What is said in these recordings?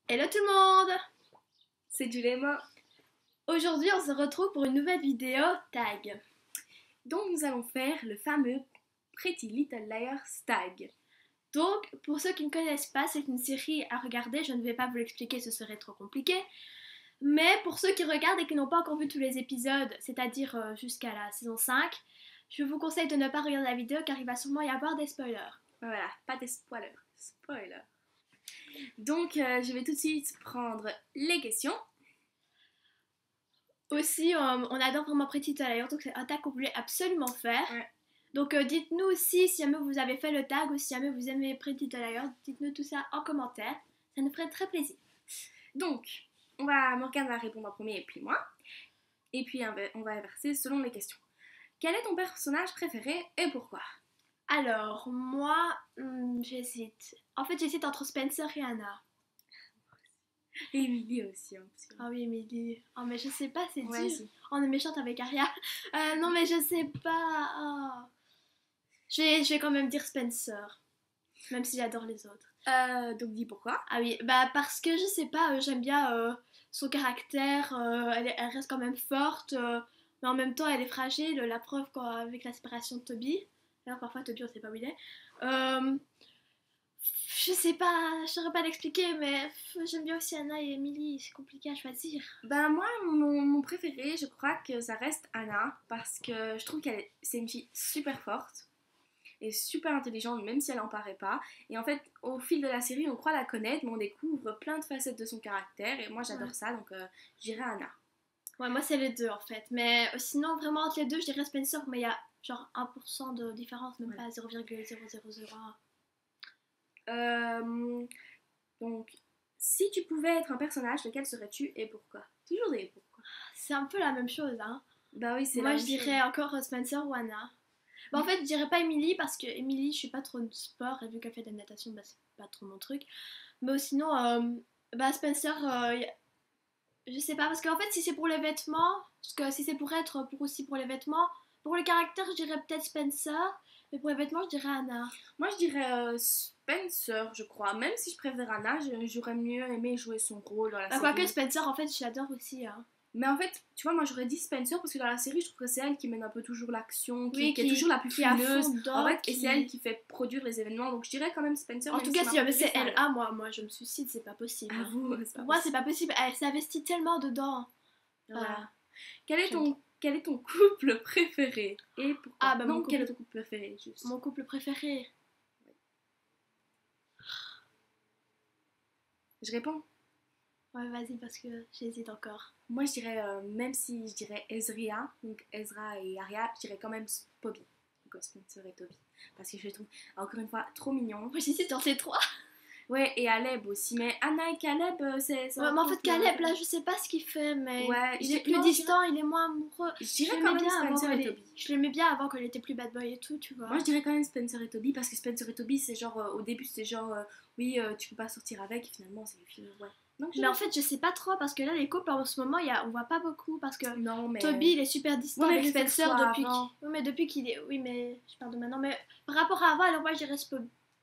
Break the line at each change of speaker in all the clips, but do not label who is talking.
Hello tout le monde!
C'est Julema.
Aujourd'hui on se retrouve pour une nouvelle vidéo tag.
Donc nous allons faire le fameux Pretty Little Liars tag.
Donc pour ceux qui ne connaissent pas, c'est une série à regarder, je ne vais pas vous l'expliquer, ce serait trop compliqué. Mais pour ceux qui regardent et qui n'ont pas encore vu tous les épisodes, c'est-à-dire jusqu'à la saison 5, je vous conseille de ne pas regarder la vidéo car il va sûrement y avoir des spoilers.
Voilà, pas des spoilers. Spoiler. Donc je vais tout de suite prendre les questions.
Aussi, on adore vraiment Pretty Little Liars, donc c'est un tag qu'on voulait absolument faire.
Ouais.
Donc dites-nous aussi si jamais vous avez fait le tag ou si jamais vous aimez Pretty Little Liars, dites-nous tout ça en commentaire, ça nous ferait très plaisir.
Donc, Morgane va répondre en premier et puis moi. Et puis on va inverser selon les questions. Quel est ton personnage préféré et pourquoi?
Alors, moi, j'hésite. En fait, j'hésite entre Spencer et Anna.
Et Emily aussi.
Ah oui, Emily. Oh, mais je sais pas, c'est
Ouais,
dur.
si.
On est méchante avec Aria. Non, mais je sais pas. Oh. Je vais quand même dire Spencer. Même si j'adore les autres.
Donc dis pourquoi?
Ah oui, bah parce que je sais pas, j'aime bien son caractère. Elle reste quand même forte. Mais en même temps, elle est fragile. La preuve avec la séparation de Toby. Alors parfois, Toby, on sait pas où il est. Je sais pas, je saurais pas l'expliquer, mais j'aime bien aussi Anna et Emily, c'est compliqué à choisir.
Ben moi, mon préféré, je crois que ça reste Anna, parce que je trouve c'est une fille super forte et super intelligente, même si elle en paraît pas. Et en fait, au fil de la série, on croit la connaître, mais on découvre plein de facettes de son caractère, et moi j'adore ça, donc je dirais Anna.
Ouais, moi c'est les deux en fait, mais sinon vraiment entre les deux, je dirais Spencer, mais il y a genre 1% de différence, même pas 0,0001.
Donc, si tu pouvais être un personnage, lequel serais-tu et pourquoi? Toujours des pourquoi.
C'est un peu la même chose, hein.
Bah oui, c'est
Moi
la
je
même
dirais encore Spencer ou Anna. Bah, en fait, je dirais pas Emily parce que Emily, je suis pas trop de sport et vu qu'elle fait de la natation, bah c'est pas trop mon truc. Mais sinon, bah Spencer, je sais pas parce qu'en fait, si c'est pour les vêtements, parce que si c'est pour être aussi pour les vêtements, pour le caractère, je dirais peut-être Spencer, mais pour les vêtements, je dirais Anna.
Moi, je dirais Spencer, je crois. Même si je préfère Anna, j'aurais mieux aimé jouer son rôle dans la
Bah,
série.
quoique Spencer, en fait, je l'adore aussi. Hein.
Mais en fait, tu vois, moi j'aurais dit Spencer parce que dans la série, je trouve que c'est elle qui mène un peu toujours l'action,
Oui,
qui est toujours la plus fouineuse. En fait,
qui...
et c'est elle qui fait produire les événements. Donc je dirais quand même Spencer.
En tout cas, si jamais c'est elle, moi je me suicide, c'est pas possible.
Ah, vous,
Pour moi, c'est pas possible. Elle s'investit tellement dedans.
Voilà. Quel est ton couple préféré et pourquoi?
Ah, bah,
non, quel est ton couple préféré juste?
Mon couple préféré.
Je réponds.
Ouais, vas-y, parce que j'hésite encore.
Moi, je dirais, même si je dirais Ezria, donc Ezra et Arya, je dirais quand même Bobby. Donc Spencer et Toby. Parce que je les trouve, encore une fois, trop mignons.
Moi, j'hésite dans ces trois.
Ouais, et Caleb aussi. Mais Anna et Caleb, c'est.
Ouais, mais en fait, Caleb, là, je sais pas ce qu'il fait, mais
ouais,
il est plus distant, il est moins amoureux.
Je dirais quand même Spencer et Toby.
Je l'aimais bien avant qu'elle était plus bad boy et tout, tu vois.
Moi, je dirais quand même Spencer et Toby parce que Spencer et Toby, c'est genre, au début, c'est genre, oui, tu peux pas sortir avec, et finalement, c'est le film, ouais. Donc,
mais en fait, je sais pas trop parce que là, les couples en ce moment, on voit pas beaucoup parce que
non, mais...
Toby, il est super distant avec Spencer depuis
avant.
Oui, mais depuis qu'il est. Oui, mais je parle de maintenant. Mais par rapport à avant, alors moi, je dirais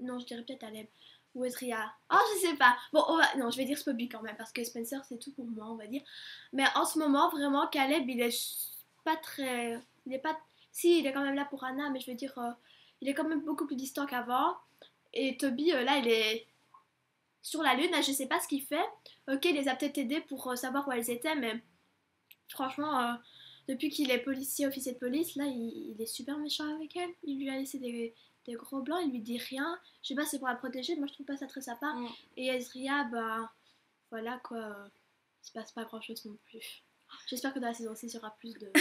Non, je dirais peut-être Aleb ou Ezria. Oh, je sais pas. Bon, non, je vais dire Spoby quand même parce que Spencer, c'est tout pour moi, on va dire. Mais en ce moment, vraiment, Caleb, il est pas très. Il est pas. Si, il est quand même là pour Anna, mais je veux dire, il est quand même beaucoup plus distant qu'avant. Et Toby, là, il est sur la lune, là, je sais pas ce qu'il fait. Ok, il les a peut-être aidés pour savoir où elles étaient, mais franchement, depuis qu'il est policier, officier de police, là, il est super méchant avec elle. Il lui a laissé des gros blancs, il lui dit rien. Je sais pas, c'est pour la protéger, moi je trouve pas ça très sympa. Et Ezria, bah, voilà quoi, il se passe pas grand chose non plus. J'espère que dans la saison 6, il y aura plus de.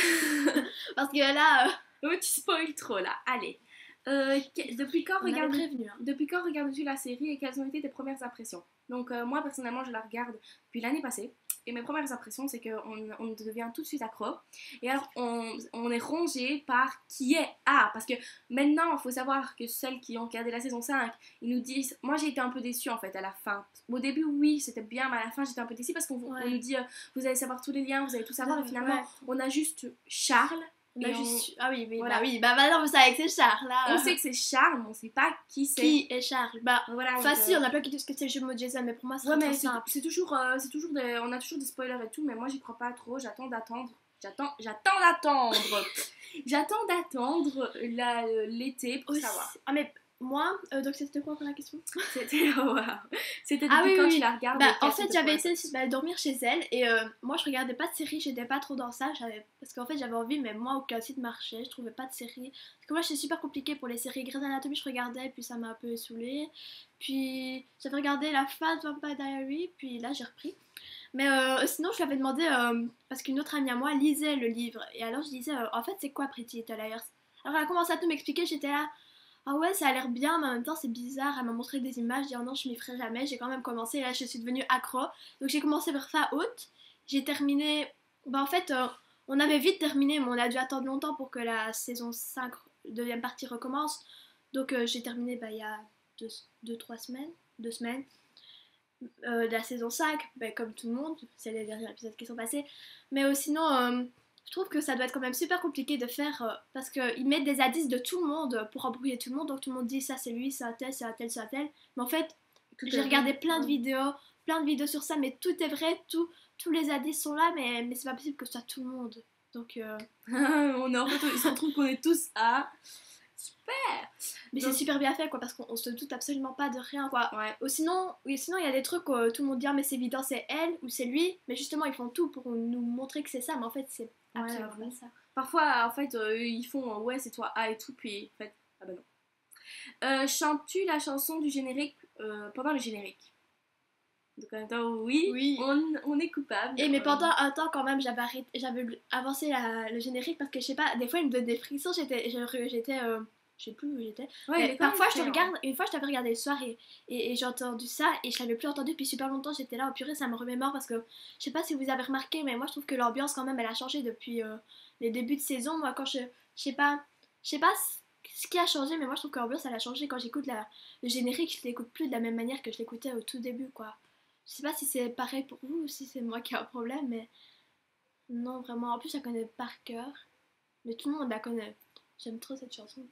Parce que là.
Oh, tu spoil trop là, allez. Depuis quand regardes-tu la série et quelles ont été tes premières impressions? Donc moi personnellement je la regarde depuis l'année passée et mes premières impressions c'est qu'on devient tout de suite accro et alors on est rongé par qui est A parce que maintenant il faut savoir que celles qui ont regardé la saison 5 ils nous disent, moi j'ai été un peu déçue en fait à la fin. Au début oui c'était bien mais à la fin j'étais un peu déçue parce qu'on nous dit vous allez savoir tous les liens, vous allez tout savoir et finalement on a juste Charles
On a juste... Ah oui,
voilà.
Bah oui, bah maintenant on sait que c'est Charles, là.
On sait que c'est Charles, mais on sait pas qui c'est.
Qui est Charles? Bah,
voilà.
Enfin si, on a pas qui disent que c'est le jumeau de Jason, mais pour moi c'est trop simple.
C'est toujours on a toujours des spoilers et tout, mais moi j'y crois pas trop, j'attends d'attendre l'été pour savoir.
Ah mais moi, donc c'était quoi encore la question?
C'était depuis quand tu la regardes.
Bah, en fait j'avais essayé de dormir chez elle et moi je regardais pas de série, j'étais pas trop dans ça, parce qu'en fait j'avais envie, mais moi aucun site marchait, je trouvais pas de série. Parce que moi c'est super compliqué pour les séries. Grey's Anatomy je regardais, puis ça m'a un peu saoulée. Puis j'avais regardé la fin de Vampire Diaries, puis là j'ai repris. Mais sinon, je lui avais demandé, parce qu'une autre amie à moi lisait le livre. Et alors, je disais, en fait, c'est quoi Pretty Little Liars? Alors, elle a commencé à tout m'expliquer. J'étais là, ah ouais, ça a l'air bien, mais en même temps, c'est bizarre. Elle m'a montré des images. J'ai dit, oh non, je m'y ferai jamais. J'ai quand même commencé. Et là, je suis devenue accro. Donc, j'ai commencé vers fin août. J'ai terminé. Bah, en fait, on avait vite terminé, mais on a dû attendre longtemps pour que la saison 5, deuxième partie, recommence. Donc, j'ai terminé il y a 2 semaines. 2 semaines. De la saison 5, ben, comme tout le monde, c'est les derniers épisodes qui sont passés. Mais sinon, je trouve que ça doit être quand même super compliqué de faire parce qu'ils mettent des indices de tout le monde pour embrouiller tout le monde. Donc tout le monde dit ça c'est lui, ça tel, ça tel, ça tel. Mais en fait, j'ai regardé plein de vidéos sur ça, mais tout est vrai, tous les indices sont là, mais c'est pas possible que ce soit tout le monde. Donc
il se retrouve qu'on est tous à... Super.
Mais donc, c'est super bien fait quoi, parce qu'on se doute absolument pas de rien quoi.
Ouais.
Ou sinon il y a des trucs où tout le monde dit ah, mais c'est évident c'est elle ou c'est lui, mais justement ils font tout pour nous montrer que c'est ça, mais en fait c'est absolument pas ça.
Parfois en fait ils font ouais c'est toi A et tout, puis en fait ah bah non. Chantes-tu la chanson du générique pendant le générique? Donc en même temps oui. On est coupable.
Et mais pendant un temps quand même j'avais avancé le générique parce que je sais pas, des fois il me donne des frissons, j'étais je sais plus où j'étais. Ouais, parfois je te regarde, une fois je t'avais regardé le soir et j'ai entendu ça et je l'avais plus entendu depuis super longtemps, j'étais là, oh purée ça me remémore parce que je sais pas si vous avez remarqué mais moi je trouve que l'ambiance quand même elle a changé depuis les débuts de saison. Moi quand je sais pas ce qui a changé, mais moi je trouve que l'ambiance elle a changé quand j'écoute le générique, je l'écoute plus de la même manière que je l'écoutais au tout début quoi. Je sais pas si c'est pareil pour vous ou si c'est moi qui ai un problème, mais non, vraiment. En plus, je la connais par cœur, mais tout le monde la connaît. J'aime trop cette chanson.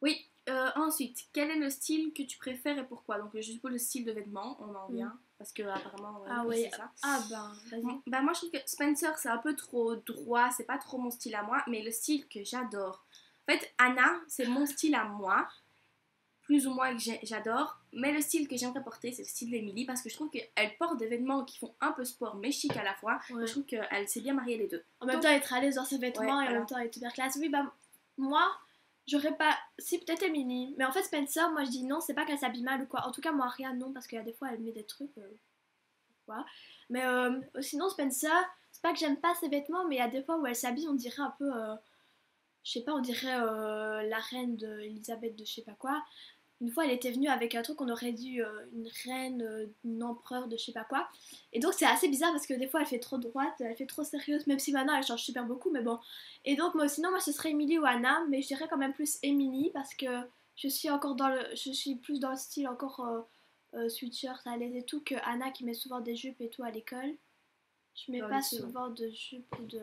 Oui, ensuite, quel est le style que tu préfères et pourquoi? Donc, je suppose le style de vêtements, on en vient, parce que apparemment,
oui,
c'est ça.
Ah ben, vas-y.
Bah, moi, je trouve que Spencer, c'est un peu trop droit, c'est pas trop mon style à moi, mais le style que j'adore. En fait, Anna, c'est mon style à moi. Plus ou moins que j'adore, mais le style que j'aimerais porter c'est le style d'Emily parce que je trouve qu'elle porte des vêtements qui font un peu sport mais chic à la fois. Ouais. Je trouve qu'elle sait bien marier les deux.
En même temps être à l'aise dans ses vêtements et en même temps être super classe. Oui bah moi j'aurais pas, si peut-être Emily, mais en fait Spencer moi je dis non, c'est pas qu'elle s'habille mal ou quoi, en tout cas moi rien non parce qu'il y a des fois elle met des trucs quoi. Mais sinon Spencer c'est pas que j'aime pas ses vêtements, mais il y a des fois où elle s'habille on dirait un peu je sais pas, on dirait la reine d'Elisabeth de je sais pas quoi. Une fois, elle était venue avec un truc, on aurait dit une reine, une empereur de je sais pas quoi. Et donc, c'est assez bizarre parce que des fois, elle fait trop droite, elle fait trop sérieuse, même si maintenant, elle change super beaucoup, mais bon. Et donc, sinon, moi, ce serait Emily ou Anna, mais je dirais quand même plus Emily parce que je suis plus dans le style encore sweatshirt à l'aise et tout que Anna qui met souvent des jupes et tout à l'école. Je mets pas souvent de jupes ou de...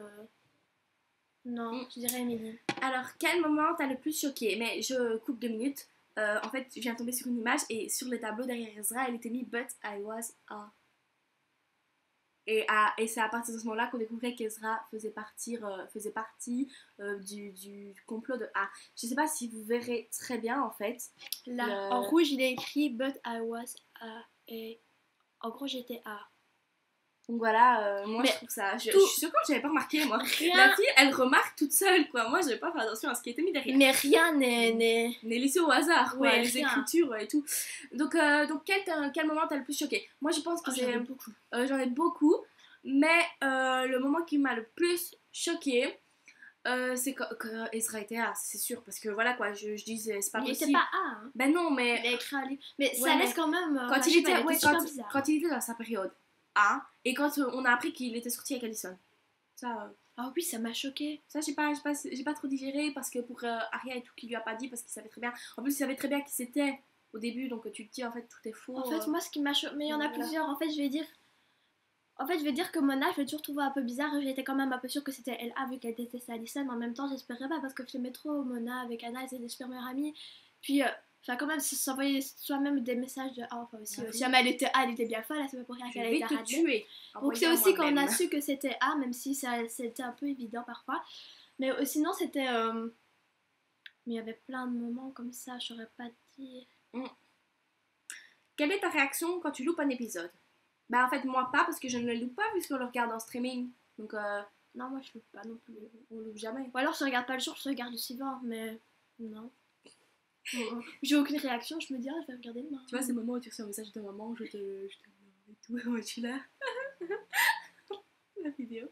Non, je dirais Emily.
Alors, quel moment t'as le plus choqué? Mais je coupe 2 minutes. En fait, je viens de tomber sur une image et sur le tableau derrière Ezra, elle était mis But I was a. Et c'est à partir de ce moment-là qu'on découvrait qu'Ezra faisait partie du complot de A. Je sais pas si vous verrez très bien en fait.
Là, en rouge, il est écrit But I was A. Et en gros, j'étais A.
Donc voilà, moi je trouve ça. Je suis sûre que j'avais pas remarqué moi. La fille, elle remarque toute seule quoi. Moi j'avais pas fait attention à ce qui était mis derrière.
Mais rien n'est
laissé au hasard quoi.
Ouais,
les écritures et tout. Donc quel moment t'as le plus choqué? Moi je pense que j'en ai beaucoup. Mais le moment qui m'a le plus choqué, c'est que Ezra était A, c'est sûr. Parce que voilà quoi, je disais, c'est pas possible.
Il était pas A. Hein.
Ben non, mais.
Il a écrit un livre. Mais ça laisse quand même.
Quand il était dans sa période A, et quand on a appris qu'il était sorti avec Allison. Ça.
Ah oui, ça m'a choqué.
Ça, j'ai pas trop digéré parce que pour Arya et tout, qu'il lui a pas dit parce qu'il savait très bien. En plus, il savait très bien qui c'était au début, donc tu te dis en fait tout est faux.
En fait, moi, ce qui m'a choqué. Mais il y en a plusieurs. En fait, je vais dire. En fait, je vais dire que Mona, je l'ai toujours trouvé un peu bizarre. J'étais quand même un peu sûre que c'était elle vu qu'elle détestait Alison. Mais en même temps, j'espérais pas parce que je l'aimais trop. Mona avec Anna, elles étaient des super meilleures amies. Puis, enfin, quand même, s'envoyer soi-même des messages de enfin aussi. Si jamais elle était bien folle, c'est pas pour rien qu'elle a été
te tuer.
Donc, c'est aussi qu'on a su que c'était A, même si c'était un peu évident parfois. Mais sinon, c'était. Mais il y avait plein de moments comme ça, je saurais pas dire.
Quelle est ta réaction quand tu loupes un épisode? Bah en fait moi pas parce que je ne le loupe pas puisqu'on le regarde en streaming. Donc
non, moi je loupe pas non plus.
On loupe jamais.
Ou alors je regarde pas le jour, je regarde le suivant, mais non. J'ai aucune réaction, je me dis je vais regarder demain.
Tu vois ces moments où tu reçois un message de maman, je te et tout, moi je suis là. La vidéo.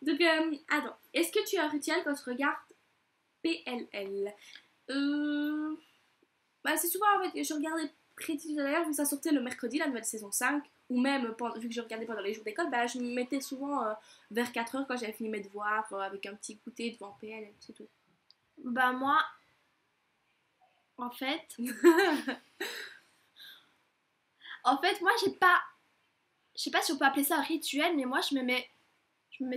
Donc attends, est-ce que tu as un rituel quand tu regardes PLL? Bah c'est souvent en fait que je regardais Pretty Little Liars vu que ça sortait le mercredi la nouvelle saison 5 ou même vu que je regardais pendant les jours d'école, bah je me mettais souvent vers 4h quand j'avais fini mes devoirs avec un petit goûter devant PLL, c'est tout.
Bah moi en fait moi j'ai pas, je sais pas si on peut appeler ça un rituel, mais moi je me mets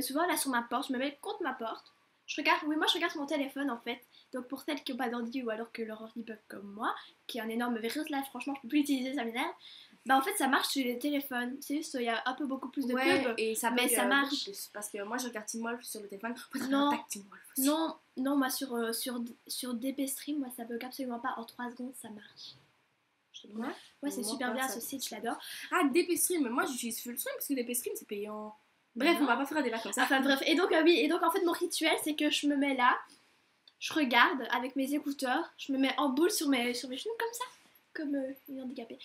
souvent là sur ma porte, je me mets contre ma porte. Moi je regarde sur mon téléphone en fait. Donc pour celles qui n'ont pas d'ordi ou alors que leur ordi bug comme moi, qui est un énorme virus là, franchement je peux plus l'utiliser, ça m'énerve. Bah en fait ça marche sur les téléphones. C'est juste il y a un peu beaucoup plus de pubs.
Et ça
mais ça marche.
Plus, parce que moi je regarde Teen Wolf sur le téléphone.
Non, moi sur DP Stream, moi ça bug absolument pas. En 3 secondes ça marche. Ouais, c'est super bien ce site, je l'adore.
Ah, DP Stream, moi j'utilise Full Stream parce que DP Stream c'est payant. Bref, on va pas faire un débat comme ça.
Enfin bref, et donc oui, et donc en fait mon rituel c'est que je me mets là, je regarde avec mes écouteurs, je me mets en boule sur mes genoux comme ça, comme une handicapée.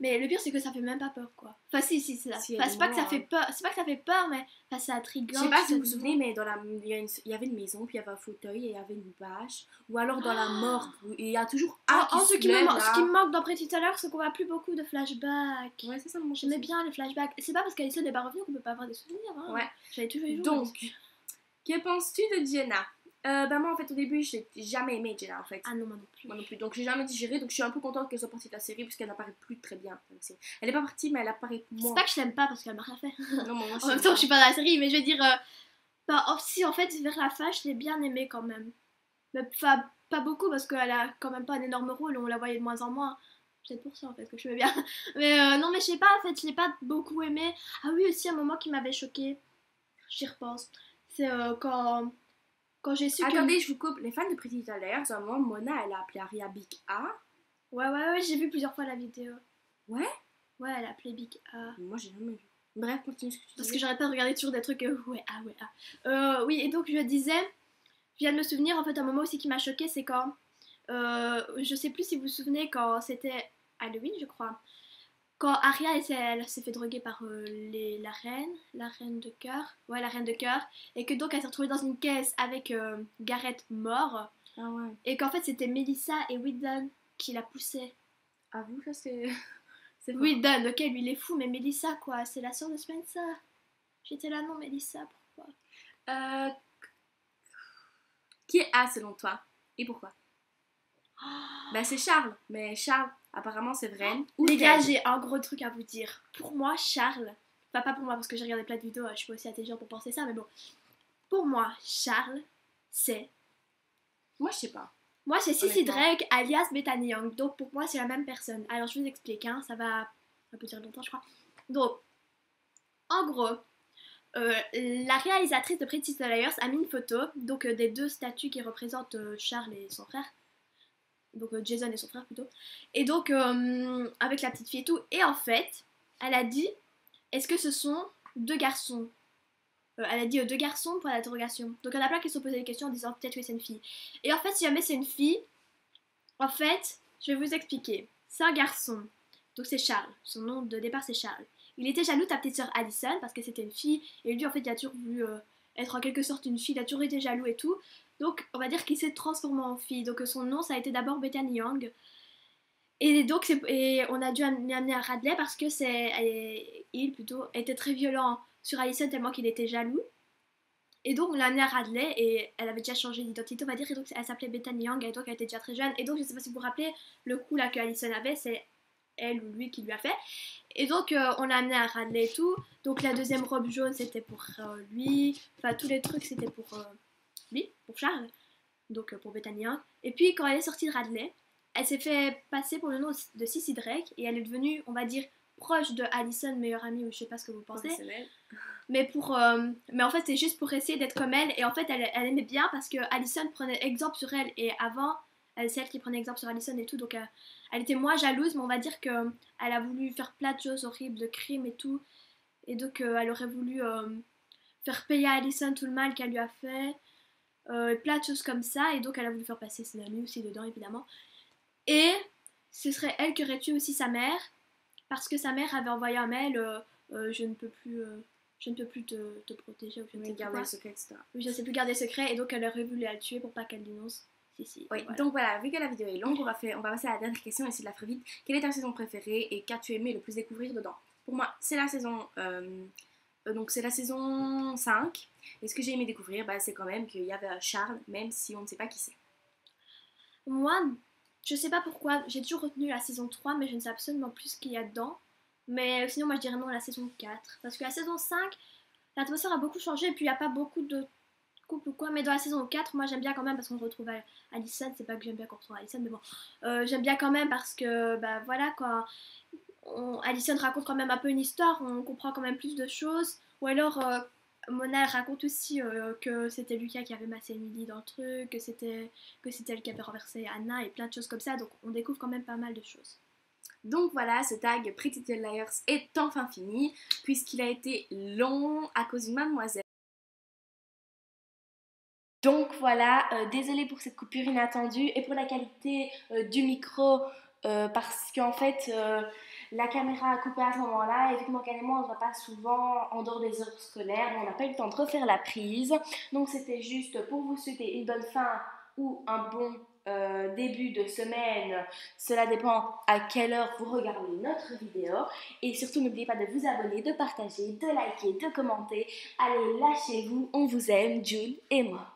Mais le pire c'est que ça fait même pas peur quoi. Enfin si c'est ça. C'est pas que ça fait peur, mais c'est intriguant.
Je sais pas si vous vous souvenez, mais il y avait une maison, puis il y avait un fauteuil et il y avait une bâche, ou alors dans la morgue, et il y a toujours
ce qui me manque dans Pretty Little Liars, c'est qu'on voit plus beaucoup de flashbacks.
Ouais, c'est ça.
J'aimais bien les flashbacks. C'est pas parce qu'Alison n'est pas revenue qu'on peut pas avoir des souvenirs. Hein.
Ouais.
J'avais toujours eu.
Donc, que penses-tu de Jenna? Bah moi en fait au début j'ai jamais aimé Jenna en fait.
Ah non moi non plus.
Donc j'ai jamais digéré, donc je suis un peu contente qu'elle soit partie de la série puisqu'elle n'apparaît plus très bien dans la série. Elle est pas partie mais elle apparaît moins.
C'est pas que je l'aime pas parce qu'elle m'a rien fait.
Non moi
en même temps je suis pas dans la série mais je veux dire si en fait vers la fin je l'ai bien aimée quand même. Mais pas beaucoup parce qu'elle a quand même pas un énorme rôle, on la voyait de moins en moins. C'est pour ça en fait que je veux bien. Mais non mais je sais pas en fait je l'ai pas beaucoup aimée. Ah oui aussi un moment qui m'avait choquée, j'y repense. C'est quand j'ai su
Attendez, je vous coupe. Les fans de Pretty Little Liars, à un moment, Mona, elle a appelé Aria Big A.
Ouais, j'ai vu plusieurs fois la vidéo.
Ouais?
Ouais, elle a appelé Big A.
Moi, j'ai jamais vu. Bref, continue ce que tu disais.
Parce que j'arrête pas de regarder toujours des trucs oui, et donc je disais, je viens de me souvenir, en fait, un moment aussi qui m'a choquée, c'est quand, je sais plus si vous vous souvenez, quand c'était Halloween, je crois. Quand Arya elle s'est fait droguer par la reine de cœur, et que donc elle s'est retrouvée dans une caisse avec Gareth mort, et qu'en fait c'était Melissa et Whedon qui la poussaient.
Ah vous, ça c'est...
Whedon, ok, lui il est fou, mais Melissa quoi, c'est la sœur de Spencer. J'étais là, non Melissa, pourquoi
Qui est A selon toi? Et pourquoi? Bah c'est Charles, mais Charles, apparemment c'est vrai.
Les gars, j'ai un gros truc à vous dire. Pour moi, Charles, enfin pas pour moi parce que j'ai regardé plein de vidéos, je suis pas aussi intelligente pour penser ça, mais bon. Pour moi, Charles, c'est...
Moi je sais pas.
Moi c'est Sissy Drake alias Bethany Young, donc pour moi c'est la même personne. Alors je vous explique, hein, ça va un peu durer longtemps je crois. Donc, en gros, la réalisatrice de Pretty Little Liars a mis une photo donc des deux statues qui représentent Charles et son frère. Donc Jason et son frère plutôt. Et donc avec la petite fille et tout. Et en fait, elle a dit, est-ce que ce sont deux garçons? Elle a dit deux garçons pour l'interrogation. Donc il y en a plein qui se sont posé des questions en disant peut-être que c'est une fille. Et en fait, si jamais c'est une fille, en fait, je vais vous expliquer. C'est un garçon. Donc c'est Charles. Son nom de départ c'est Charles. Il était jaloux de ta petite soeur Allison parce que c'était une fille. Et lui en fait il a toujours voulu être en quelque sorte une fille. Il a toujours été jaloux et tout. Donc on va dire qu'il s'est transformé en fille. Donc son nom ça a été d'abord Bethany Young. Et donc on a dû l'amener à Radley parce que il était très violent sur Allison tellement qu'il était jaloux. Et donc on l'a amenée à Radley et elle avait déjà changé d'identité on va dire. Et donc elle s'appelait Bethany Young et donc elle était déjà très jeune. Et donc je sais pas si vous vous rappelez le coup là que Allison avait, c'est elle ou lui qui lui a fait. Et donc on l'a amené à Radley et tout. Donc la deuxième robe jaune c'était pour lui. Enfin tous les trucs c'était pour lui, pour Charles. Donc pour Bethany Young. Et puis quand elle est sortie de Radley, elle s'est fait passer pour le nom de Sissy Drake. Et elle est devenue, on va dire, proche de Allison, meilleure amie, ou je sais pas ce que vous pensez. Mais en fait c'est juste pour essayer d'être comme elle. Et en fait elle aimait bien parce que Allison prenait exemple sur elle. Et avant, c'est elle qui prenait exemple sur Allison et tout. Donc elle était moins jalouse, mais on va dire qu'elle a voulu faire plein de choses horribles, de crimes et tout. Et donc elle aurait voulu faire payer à Allison tout le mal qu'elle lui a fait. Plein de choses comme ça. Et donc elle a voulu faire passer ses amis aussi dedans, évidemment. Et ce serait elle qui aurait tué aussi sa mère. Parce que sa mère avait envoyé un mail je ne peux plus te protéger. Ou je ne sais
garder le secret, etc.
Oui, je ne sais plus garder le secret. Et donc elle aurait voulu la tuer pour pas qu'elle dénonce. Si.
Oui,
voilà.
Donc voilà, vu que la vidéo est longue, on va passer à la dernière question et essayer de la faire vite. Quelle est ta saison préférée et qu'as-tu aimé le plus découvrir dedans? Pour moi, c'est la saison donc c'est la saison 5. Et ce que j'ai aimé découvrir, c'est quand même qu'il y avait Charles, même si on ne sait pas qui c'est.
Moi, je sais pas pourquoi, j'ai toujours retenu la saison 3, mais je ne sais absolument plus ce qu'il y a dedans. Mais sinon, moi je dirais non à la saison 4. Parce que la saison 5, l'atmosphère a beaucoup changé et puis il n'y a pas beaucoup de couple ou quoi. Mais dans la saison 4, moi j'aime bien quand même parce qu'on retrouve Allison. C'est pas que j'aime bien qu'on retrouve Allison, mais bon. J'aime bien quand même parce que, voilà quoi. Allison raconte quand même un peu une histoire, on comprend quand même plus de choses. Ou alors, Mona elle raconte aussi que c'était Lucas qui avait massé Emily dans le truc, que c'était elle qui avait renversé Anna et plein de choses comme ça. Donc on découvre quand même pas mal de choses.
Donc voilà, ce tag Pretty Little Liars est enfin fini, puisqu'il a été long à cause d'une mademoiselle. Donc voilà, désolée pour cette coupure inattendue et pour la qualité du micro, parce qu'en fait la caméra a coupé à ce moment-là, et vu que Morgane et moi on ne se voit pas souvent en dehors des heures scolaires, on n'a pas eu le temps de refaire la prise. Donc c'était juste pour vous souhaiter une bonne fin ou un bon début de semaine. Cela dépend à quelle heure vous regardez notre vidéo. Et surtout n'oubliez pas de vous abonner, de partager, de liker, de commenter. Allez, lâchez-vous, on vous aime, Jules et moi.